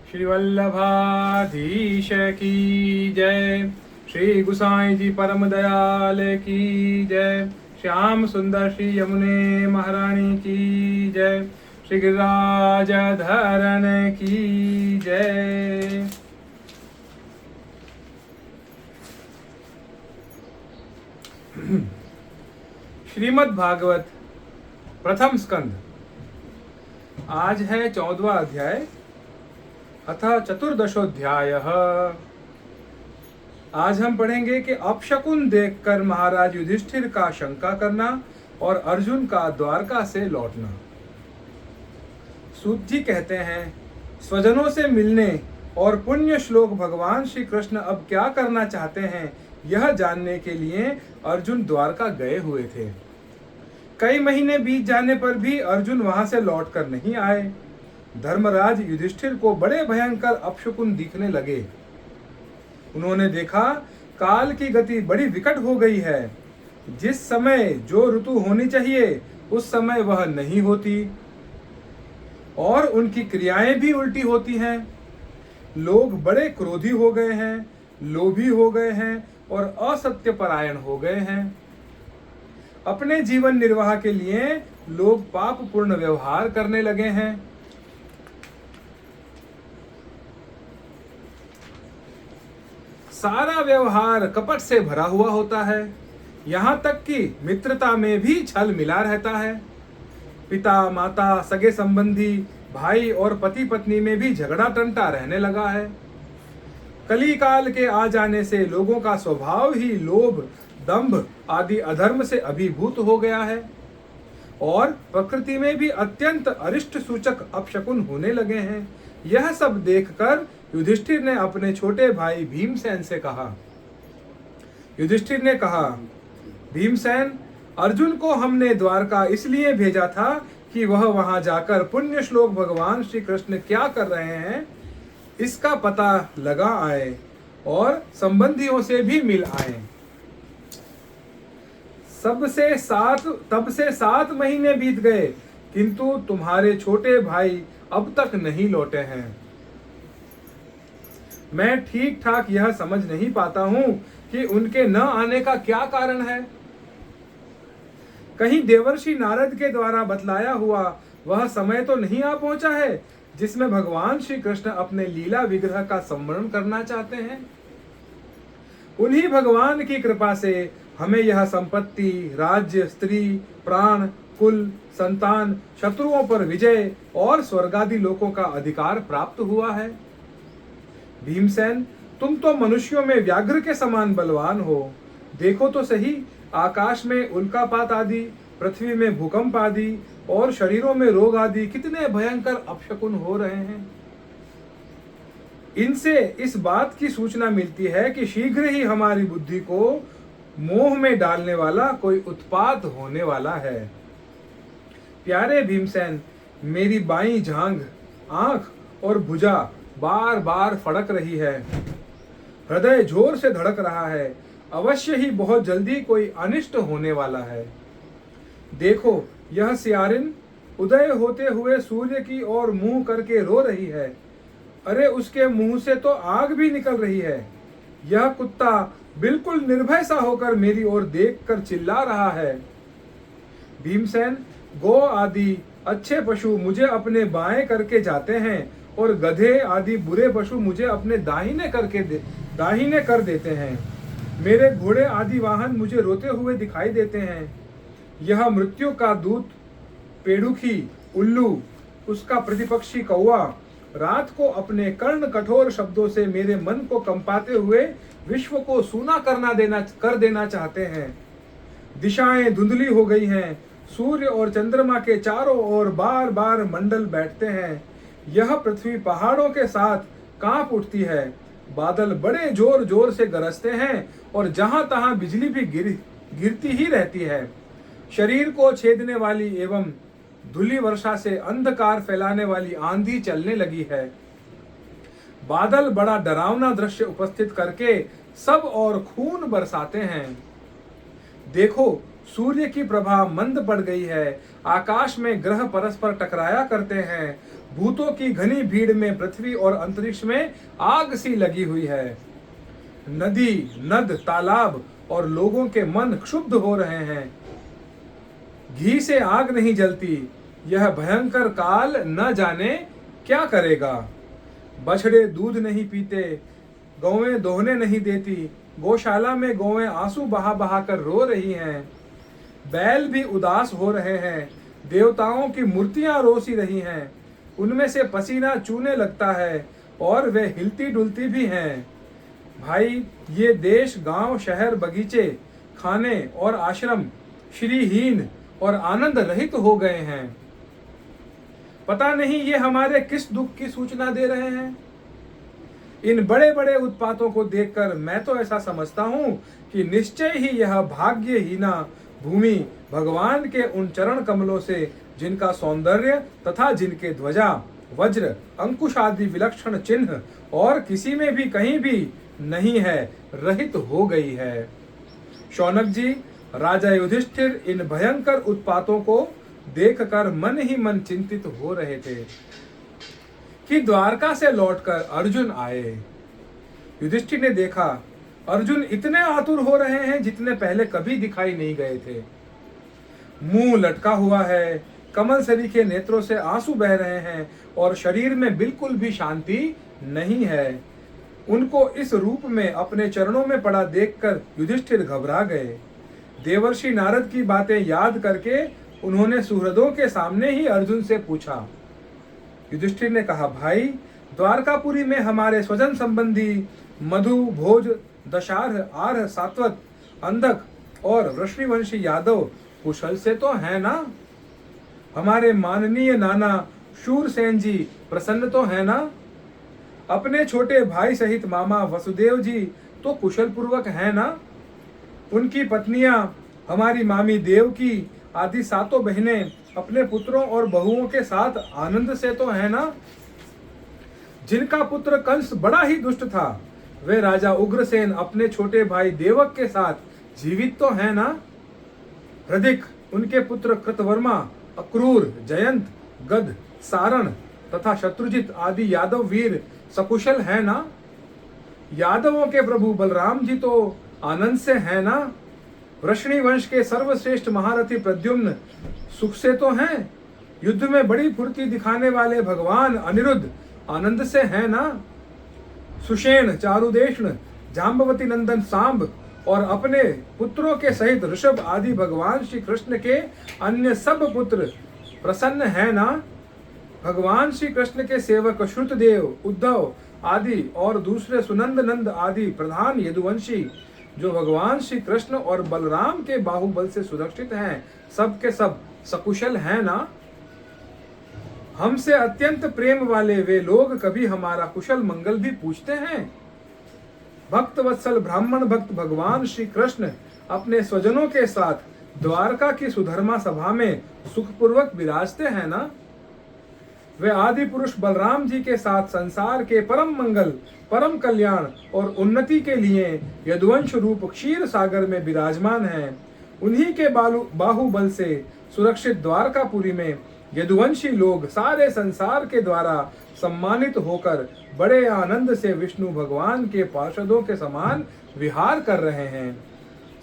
श्री वल्लभाधीश की जय। श्री गुसाई जी परम दयाल की जय। श्याम सुंदर श्री यमुने महारानी की जय। श्री गिरिराज धरन की जय। श्रीमद् भागवत प्रथम स्कंद। आज है 14वां अध्याय अतः चतुर्दशोध्याय। आज हम पढ़ेंगे कि अपशकुन देखकर महाराज युधिष्ठिर का शंका करना और अर्जुन का द्वारका से लौटना। सूत जी कहते हैं, स्वजनों से मिलने और पुण्य श्लोक भगवान श्री कृष्ण अब क्या करना चाहते हैं यह जानने के लिए अर्जुन द्वारका गए हुए थे। कई महीने बीत जाने पर भी अर्जुन वहां से लौटकर नहीं आए। धर्मराज युधिष्ठिर को बड़े भयंकर अपशकुन दिखने लगे। उन्होंने देखा काल की गति बड़ी विकट हो गई है। जिस समय जो ऋतु होनी चाहिए उस समय वह नहीं होती और उनकी क्रियाएं भी उल्टी होती हैं। लोग बड़े क्रोधी हो गए हैं, लोभी हो गए हैं और असत्य परायण हो गए हैं। अपने जीवन निर्वाह के लिए लोग पाप पूर्ण व्यवहार करने लगे हैं। सारा व्यवहार कपट से भरा हुआ होता है। यहां तक कि मित्रता में भी छल मिला रहता है। पिता माता सगे संबंधी भाई और पति पत्नी में भी झगड़ा टंटा रहने लगा है। कली काल के आ जाने से लोगों का स्वभाव ही लोभ दंभ आदि अधर्म से अभिभूत हो गया है और प्रकृति में भी अत्यंत अरिष्ट सूचक अपशकुन होने लगे हैं। यह सब देखकर युधिष्ठिर ने अपने छोटे भाई भीमसेन से कहा। युधिष्ठिर ने कहा, भीमसेन, अर्जुन को हमने द्वारका इसलिए भेजा था कि वह वहां जाकर पुण्य श्लोक भगवान श्री कृष्ण क्या कर रहे हैं इसका पता लगा आए और संबंधियों से भी मिल आए। तब से 7 महीने बीत गए किंतु तुम्हारे छोटे भाई अब तक नहीं लौटे हैं। मैं ठीक ठाक यह समझ नहीं पाता हूं कि उनके न आने का क्या कारण है। कहीं देवर्षि नारद के द्वारा बतलाया हुआ वह समय तो नहीं आ पहुंचा है जिसमें भगवान श्री कृष्ण अपने लीला विग्रह का संवर्णन करना चाहते हैं। उन्हीं भगवान की कृपा से हमें यह संपत्ति, राज्य, स्त्री, प्राण, कुल, संतान, शत्रुओं पर विजय और स्वर्गादि लोकों का अधिकार प्राप्त हुआ है। भीमसेन, तुम तो मनुष्यों में व्याघ्र के समान बलवान हो। देखो तो सही, आकाश में उल्कापात आदि, पृथ्वी में भूकंप आदि और शरीरों में रोग आदि कितने भयंकर अपशकुन हो रहे हैं। इनसे इस बात की सूचना मिलती है कि शीघ्र ही हमारी बुद्धि को मोह में डालने वाला कोई उत्पात होने वाला है। प्यारे भीमसेन, मेरी बाईं जांघ, आंख और भुजा बार बार फड़क रही है। हृदय जोर से धड़क रहा है। अवश्य ही बहुत जल्दी कोई अनिष्ट होने वाला है। देखो, यह सियारिन उदय होते हुए सूर्य की ओर मुंह करके रो रही है। अरे, उसके मुंह से तो आग भी निकल रही है। यह कुत्ता बिल्कुल निर्भय सा होकर मेरी ओर देखकर चिल्ला रहा है। भीमसेन, गौ आदि अच्छे पशु मुझे अपने बाएं करके जाते हैं और गधे आदि बुरे पशु मुझे अपने दाहिने कर देते हैं। मेरे घोड़े आदि वाहन मुझे रोते हुए दिखाई देते हैं। यह मृत्यु का दूत पेड़ुखी, उल्लू, उसका प्रतिपक्षी कौवा रात को अपने कर्ण कठोर शब्दों से मेरे मन को कंपाते हुए विश्व को सूना कर देना चाहते हैं। दिशाएं धुंधली हो गई हैं। सूर्य और चंद्रमा के चारों ओर बार बार मंडल बैठते हैं। यह पृथ्वी पहाड़ों के साथ कांप उठती है। बादल बड़े जोर जोर से गरजते हैं और जहां तहां बिजली भी गिरती ही रहती है। शरीर को छेदने वाली एवं धूलि वर्षा से अंधकार फैलाने वाली आंधी चलने लगी है। बादल बड़ा डरावना दृश्य उपस्थित करके सब और खून बरसाते हैं। देखो, सूर्य की प्रभा मंद पड़ गई है। आकाश में ग्रह परस्पर टकराया करते हैं। भूतों की घनी भीड़ में पृथ्वी और अंतरिक्ष में आग सी लगी हुई है। नदी, नद, तालाब और लोगों के मन क्षुब्ध हो रहे हैं। घी से आग नहीं जलती, यह भयंकर काल न जाने क्या करेगा। बछड़े दूध नहीं पीते, गौएं दोहने नहीं देती, गौशाला में गौएं आंसू बहा बहा कर रो रही हैं। बैल भी उदास हो रहे हैं, देवताओं की मूर्तियां रोसी रही हैं, उनमें से पसीना चूने लगता है और वे हिलती डुलती भी हैं। भाई, ये देश, गांव, शहर, बगीचे, खाने और आश्रम श्रीहीन और आनंद रहित हो गए हैं। पता नहीं ये हमारे किस दुख की सूचना दे रहे हैं। इन बड़े बड़े उत्पातों को देखकर मैं तो ऐसा समझता हूं कि निश्चय ही यह भाग्यहीना भूमि भगवान के उन चरण कमलों से, जिनका सौंदर्य तथा जिनके ध्वजा, वज्र, अंकुश आदि विलक्षण चिन्ह और किसी में भी कहीं भी नहीं है, रहित हो गई है। शौनक जी, राजा युधिष्ठिर इन भयंकर उत्पातों को देखकर मन ही मन चिंतित हो रहे थे कि द्वारका से लौटकर अर्जुन आए। युधिष्ठिर ने देखा अर्जुन इतने आतुर हो रहे हैं जितने पहले कभी दिखाई नहीं गए थे। मुंह लटका हुआ है, कमल सरीखे नेत्रों से आंसू बह रहे हैं और शरीर में बिल्कुल भी शांति नहीं है। उनको इस रूप में अपने चरणों में पड़ा देखकर युधिष्ठिर घबरा गए। देवर्षि नारद की बातें याद करके उन्होंने सुहृदों के सामने ही अर्जुन से पूछा। युधिष्ठिर ने कहा, भाई, द्वारकापुरी में हमारे स्वजन संबंधी मधु, भोज, दशार्ह, आर्ह, सात्वत, अंधक और वृष्णिवंशी यादव कुशल से तो है ना? हमारे माननीय नाना शूरसेन जी प्रसन्न तो है ना? अपने छोटे भाई सहित मामा वसुदेव जी तो कुशल पूर्वक है ना? उनकी पत्नियां हमारी मामी देवकी आदि सातों बहनें अपने पुत्रों और बहुओं के साथ आनंद से तो है ना? जिनका पुत्र कंस बड़ा ही दुष्ट था, वे राजा उग्रसेन अपने छोटे भाई देवक के साथ जीवित तो है ना? हृदिक, उनके पुत्र कृतवर्मा, अक्रूर, जयंत, गद, सारण तथा शत्रुजित आदि यादव वीर सकुशल है ना? यादवों के प्रभु बलराम जी तो आनंद से है ना? वृष्णि वंश के सर्वश्रेष्ठ महारथी प्रद्युम्न सुख से तो हैं? युद्ध में बड़ी फुर्ती दिखाने वाले भगवान अनिरुद्ध आनंद से है ना? सुषेण, चारुदेष्ण, जाम्बवती नंदन सांब और अपने पुत्रों के सहित ऋषभ आदि भगवान श्री कृष्ण के अन्य सब पुत्र प्रसन्न है ना? भगवान श्री कृष्ण के सेवक श्रुतदेव, उद्धव आदि और दूसरे सुनंद नंद आदि प्रधान यदुवंशी जो भगवान श्री कृष्ण और बलराम के बाहुबल से सुरक्षित हैं, सब के सब सकुशल हैं ना? हमसे अत्यंत प्रेम वाले वे लोग कभी हमारा कुशल मंगल भी पूछते हैं? भक्त वत्सल ब्राह्मण भक्त भगवान श्री कृष्ण अपने स्वजनों के साथ द्वारका की सुधर्मा सभा में सुखपूर्वक विराजते हैं ना? वे आदि पुरुष बलराम जी के साथ संसार के परम मंगल, परम कल्याण और उन्नति के लिए यदुवंश रूप क्षीर सागर में विराजमान हैं। उन्हीं के बाहुबल से सुरक्षित द्वारकापुरी में यदुवंशी लोग सारे संसार के द्वारा सम्मानित होकर बड़े आनंद से विष्णु भगवान के पार्षदों के समान विहार कर रहे हैं।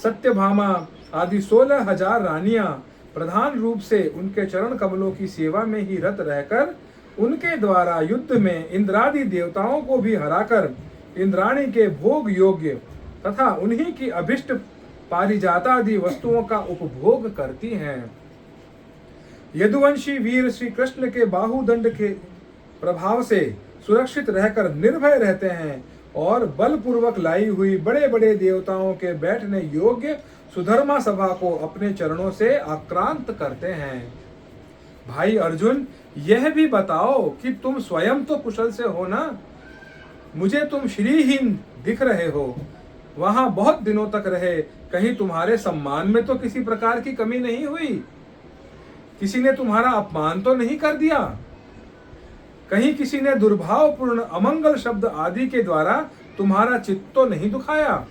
सत्यभामा आदि 16,000 रानियां प्रधान रूप से उनके चरण कमलों की सेवा में ही रत रहकर उनके द्वारा युद्ध में इंद्रादि देवताओं को भी हराकर इंद्राणी के भोग योग्य तथा उन्हीं की अभिष्ट पारिजातादि वस्तुओं का उपभोग करती हैं। यदुवंशी वीर श्री कृष्ण के बाहुदंड के प्रभाव से सुरक्षित रहकर निर्भय रहते हैं और बलपूर्वक लाई हुई बड़े बड़े देवताओं के बैठने योग्य सुधर्मा सभा को अपने चरणों से आक्रांत करते हैं। भाई अर्जुन, यह भी बताओ कि तुम स्वयं तो कुशल से हो ना? मुझे तुम श्रीहीन दिख रहे हो। वहां बहुत दिनों तक रहे, कहीं तुम्हारे सम्मान में तो किसी प्रकार की कमी नहीं हुई? किसी ने तुम्हारा अपमान तो नहीं कर दिया? कहीं किसी ने दुर्भावपूर्ण अमंगल शब्द आदि के द्वारा तुम्हारा चित्त तो नहीं दुखाया?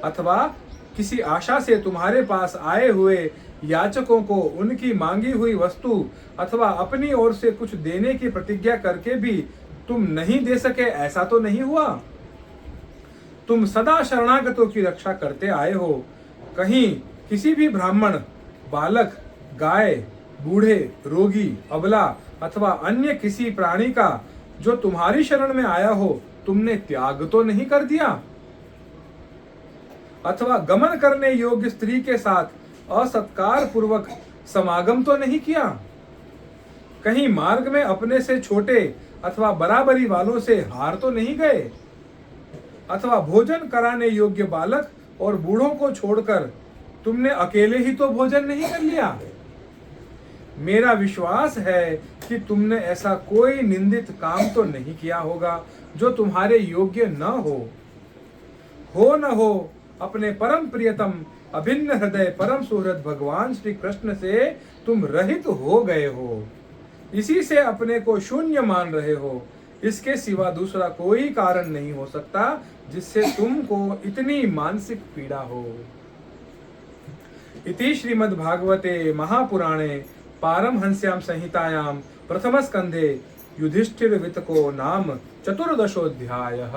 अथवा किसी आशा से तुम्हारे पास आए हुए याचकों को उनकी मांगी हुई वस्तु अथवा अपनी ओर से कुछ देने की प्रतिज्ञा करके भी तुम नहीं दे सके, ऐसा तो नहीं हुआ। तुम सदा शरणागतों की रक्षा करते आए हो। कहीं किसी भी ब्राह्मण, बालक, गाय, बूढ़े, रोगी, अबला अथवा अन्य किसी प्राणी का जो तुम्हारी शरण में आया हो तुमने त्याग तो नहीं कर दिया, अथवा गमन करने योग्य स्त्री के साथ असत्कार पूर्वक समागम तो नहीं किया। कहीं मार्ग में अपने से छोटे अथवा बराबरी वालों से हार तो नहीं गए, अथवा भोजन कराने योग्य बालक और बूढ़ों को छोड़कर तुमने अकेले ही तो भोजन नहीं कर लिया। मेरा विश्वास है कि तुमने ऐसा कोई निंदित काम तो नहीं किया होगा जो तुम्हारे योग्य न हो न हो अपने परम प्रियतम अभिन्न हृदय परम सुहृद भगवान श्री कृष्ण से तुम रहित हो गए हो। इसी से अपने को शून्य मान रहे हो। इसके सिवा दूसरा कोई कारण नहीं हो सकता जिससे तुमको इतनी मानसिक पीड़ा हो। इति श्रीमद्भागवते महापुराणे पारमहंस्यां संहितायां प्रथम स्कंधे युधिष्ठिर वितको नाम चतुर्दशोऽध्यायः।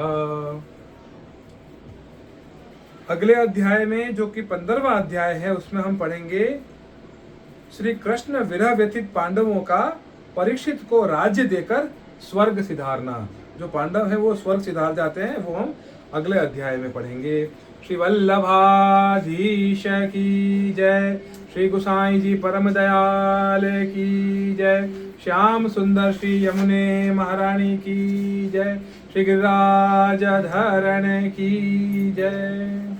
अगले अध्याय में जो कि 15वां अध्याय है उसमें हम पढ़ेंगे श्री कृष्ण विरह व्यथित पांडवों का परीक्षित को राज्य देकर स्वर्ग सिधारना। जो पांडव है वो स्वर्ग सिधार जाते हैं, वो हम अगले अध्याय में पढ़ेंगे। श्री वल्लभाधीश की जय। श्री गोसाई जी परम दयाल की जय। श्याम सुंदर श्री यमुने महारानी की जय। श्री गिरिराज धरण की जय।